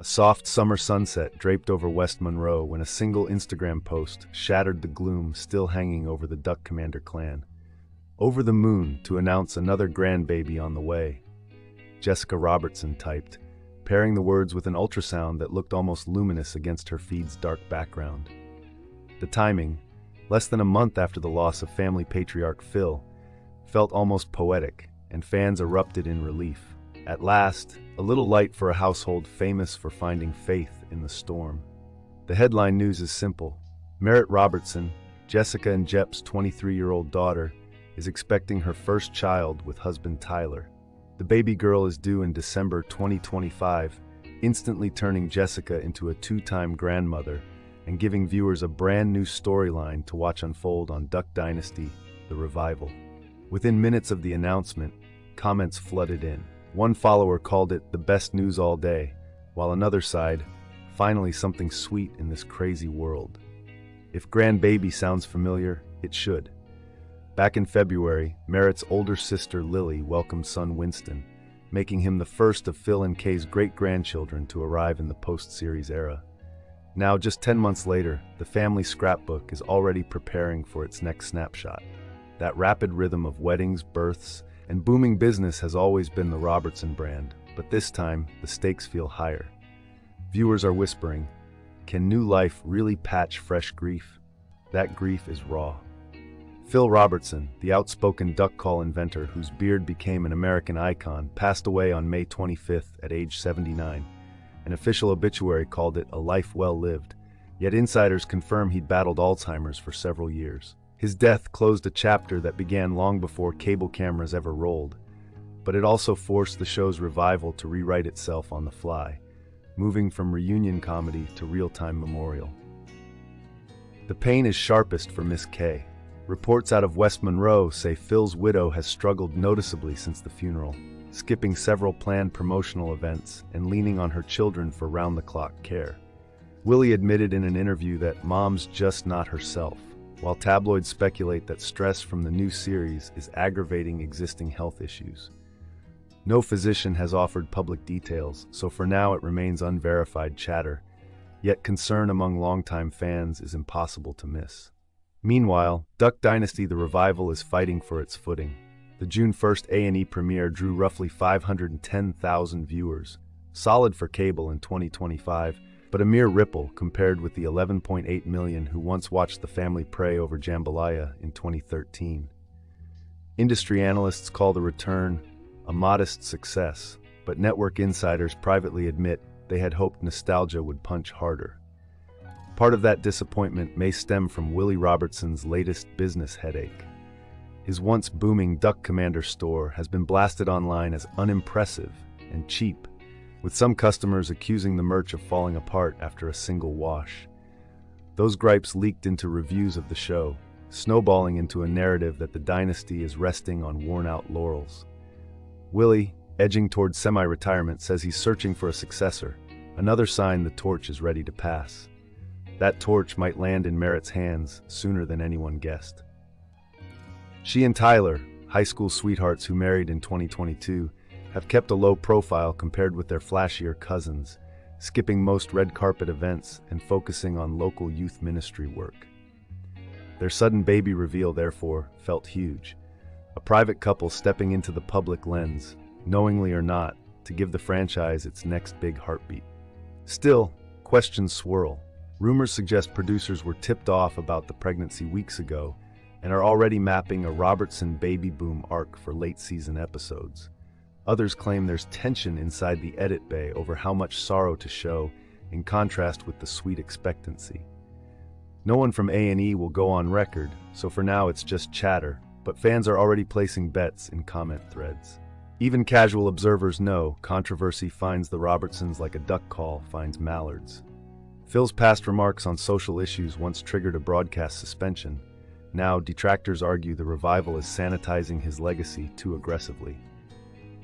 A soft summer sunset draped over West Monroe when a single Instagram post shattered the gloom still hanging over the Duck Commander clan. "Over the moon to announce another grandbaby on the way," Jessica Robertson typed, pairing the words with an ultrasound that looked almost luminous against her feed's dark background. The timing, less than a month after the loss of family patriarch Phil, felt almost poetic, and fans erupted in relief. At last, a little light for a household famous for finding faith in the storm. The headline news is simple. Merritt Robertson, Jessica and Jep's 23-year-old daughter, is expecting her first child with husband Tyler. The baby girl is due in December 2025, instantly turning Jessica into a two-time grandmother and giving viewers a brand new storyline to watch unfold on Duck Dynasty, The Revival. Within minutes of the announcement, comments flooded in. One follower called it the best news all day, while another sighed, finally something sweet in this crazy world. If grandbaby sounds familiar, it should. Back in February, Merritt's older sister Lily welcomed son Winston, making him the first of Phil and Kay's great-grandchildren to arrive in the post-series era. Now, just 10 months later, the family scrapbook is already preparing for its next snapshot. That rapid rhythm of weddings, births, and booming business has always been the Robertson brand, but this time, the stakes feel higher. Viewers are whispering, can new life really patch fresh grief? That grief is raw. Phil Robertson, the outspoken duck call inventor whose beard became an American icon, passed away on May 25th at age 79. An official obituary called it a life well lived, yet insiders confirm he'd battled Alzheimer's for several years. His death closed a chapter that began long before cable cameras ever rolled, but it also forced the show's revival to rewrite itself on the fly, moving from reunion comedy to real-time memorial. The pain is sharpest for Miss Kay. Reports out of West Monroe say Phil's widow has struggled noticeably since the funeral, skipping several planned promotional events and leaning on her children for round-the-clock care. Willie admitted in an interview that mom's just not herself, while tabloids speculate that stress from the new series is aggravating existing health issues. No physician has offered public details, so for now it remains unverified chatter, yet concern among longtime fans is impossible to miss. Meanwhile, Duck Dynasty The Revival is fighting for its footing. The June 1st A&E premiere drew roughly 510,000 viewers, solid for cable in 2025, but a mere ripple compared with the 11.8 million who once watched the family pray over jambalaya in 2013. Industry analysts call the return a modest success, but network insiders privately admit they had hoped nostalgia would punch harder. Part of that disappointment may stem from Willie Robertson's latest business headache. His once booming Duck Commander store has been blasted online as unimpressive and cheap, with some customers accusing the merch of falling apart after a single wash. Those gripes leaked into reviews of the show, snowballing into a narrative that the dynasty is resting on worn-out laurels. Willie, edging toward semi-retirement, says he's searching for a successor, another sign the torch is ready to pass. That torch might land in Merritt's hands sooner than anyone guessed. She and Tyler, high school sweethearts who married in 2022, have kept a low profile compared with their flashier cousins, skipping most red carpet events and focusing on local youth ministry work. Their sudden baby reveal, therefore, felt huge. A private couple stepping into the public lens, knowingly or not, to give the franchise its next big heartbeat. Still, questions swirl. Rumors suggest producers were tipped off about the pregnancy weeks ago and are already mapping a Robertson baby boom arc for late-season episodes. Others claim there's tension inside the edit bay over how much sorrow to show, in contrast with the sweet expectancy. No one from A&E will go on record, so for now it's just chatter, but fans are already placing bets in comment threads. Even casual observers know controversy finds the Robertsons like a duck call finds mallards. Phil's past remarks on social issues once triggered a broadcast suspension. Now, detractors argue the revival is sanitizing his legacy too aggressively.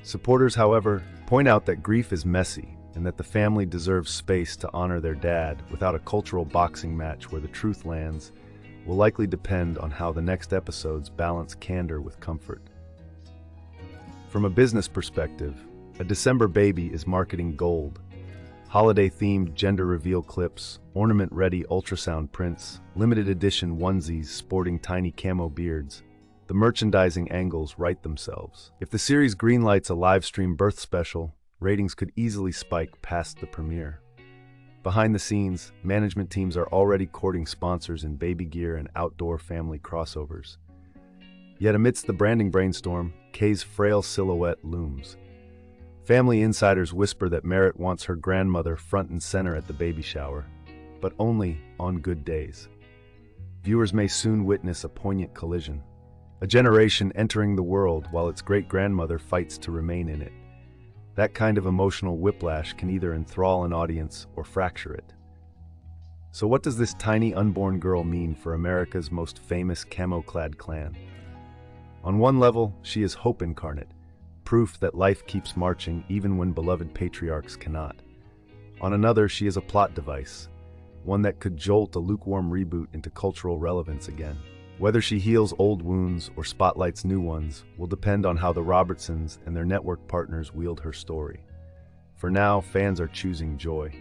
Supporters, however, point out that grief is messy and that the family deserves space to honor their dad without a cultural boxing match where the truth lands will likely depend on how the next episodes balance candor with comfort. From a business perspective, a December baby is marketing gold. Holiday-themed gender reveal clips, ornament-ready ultrasound prints, limited edition onesies sporting tiny camo beards. The merchandising angles write themselves. If the series greenlights a live-stream birth special, ratings could easily spike past the premiere. Behind the scenes, management teams are already courting sponsors in baby gear and outdoor family crossovers. Yet amidst the branding brainstorm, Kay's frail silhouette looms. Family insiders whisper that Merritt wants her grandmother front and center at the baby shower, but only on good days. Viewers may soon witness a poignant collision. A generation entering the world while its great-grandmother fights to remain in it. That kind of emotional whiplash can either enthrall an audience or fracture it. So what does this tiny unborn girl mean for America's most famous camo-clad clan? On one level, she is hope incarnate, proof that life keeps marching even when beloved patriarchs cannot. On another, she is a plot device, one that could jolt a lukewarm reboot into cultural relevance again. Whether she heals old wounds or spotlights new ones will depend on how the Robertsons and their network partners wield her story. For now, fans are choosing joy.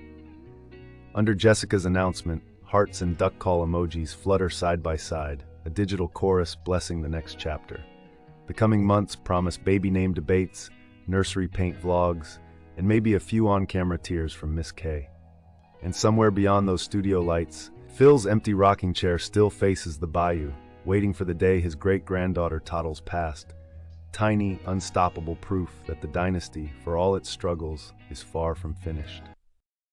Under Jessica's announcement, hearts and duck call emojis flutter side by side, a digital chorus blessing the next chapter. The coming months promise baby name debates, nursery paint vlogs, and maybe a few on-camera tears from Miss K. And somewhere beyond those studio lights, Phil's empty rocking chair still faces the bayou, waiting for the day his great-granddaughter toddles past. Tiny, unstoppable proof that the dynasty, for all its struggles, is far from finished.